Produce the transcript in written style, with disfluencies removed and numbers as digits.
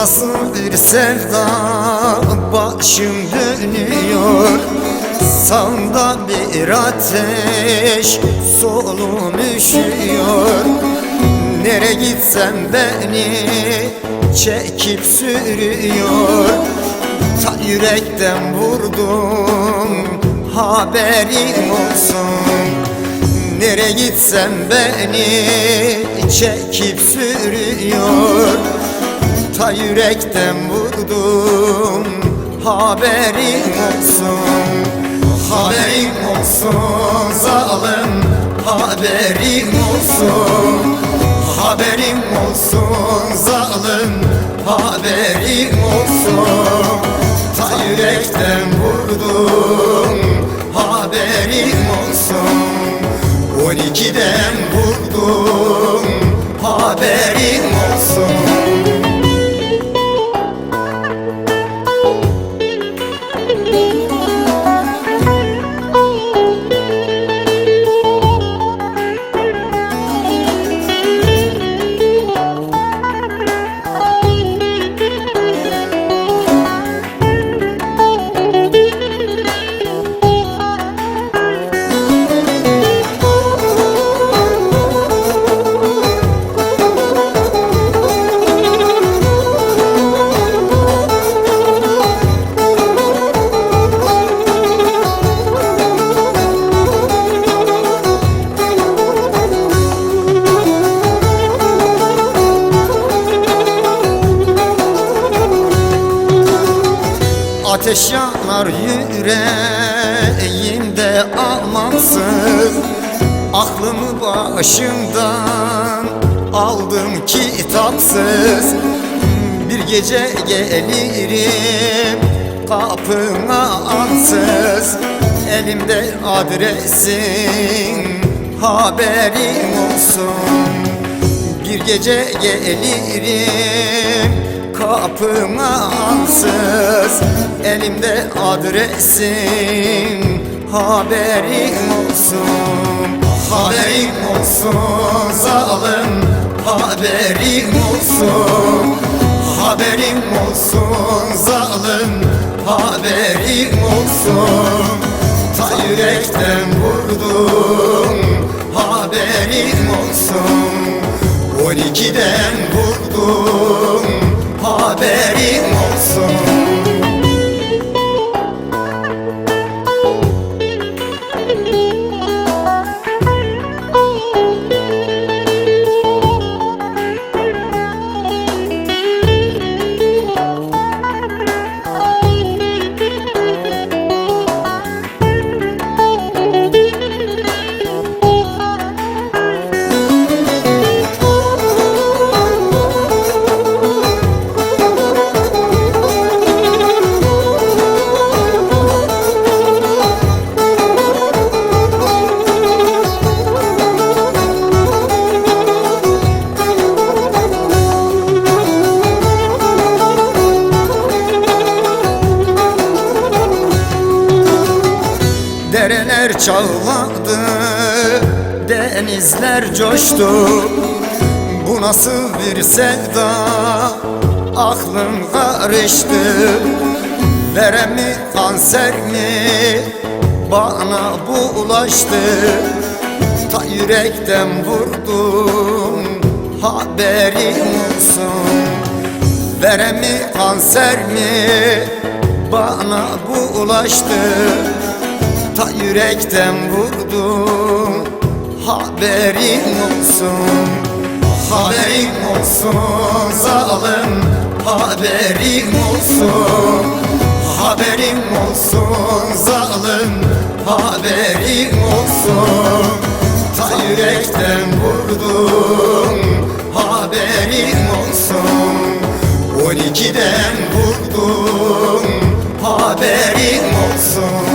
nasıl bir sevda, başım dönüyor. Sağımda bir ateş, solum üşüyor. Nere gitsem beni çekip sürüyor. Ta yürekten vurdum, haberim olsun. Nere gitsem beni çekip sürüyor. Ta yürekten vurdum, haberim olsun. Haberim olsun zalim, haberim olsun. Haberim olsun zalim, haberim olsun. Ta yürekten vurdum, haberim olsun. 12'den vurdum, haberim olsun. Ateş yanar yüreğimde amansız. Aklımı başımdan aldım kitapsız. Bir gece gelirim kapına ansız. Elimde adresin, haberim olsun. Bir gece gelirim kapına ansız. Elimde adresin, haberim olsun. Haberim olsun zalim, haberim olsun. Haberim olsun zalim, haberim olsun. Ta yürekten vurdum, haberim olsun. 12'den vurdum, haberim olsun. Dereler çağladı, denizler coştu. Bu nasıl bir sevda, aklım karıştı. Verem mi, kanser mi, bana bulaştı. Ta yürekten vurdum, haberim olsun. Verem mi, kanser mi, bana bulaştı. Ta yürekten vurdum, haberim olsun. Haberim olsun zalim, haberim olsun. Haberim olsun zalim, haberim olsun. Ta yürekten vurdum, haberim olsun. 12'den vurdum, haberim olsun.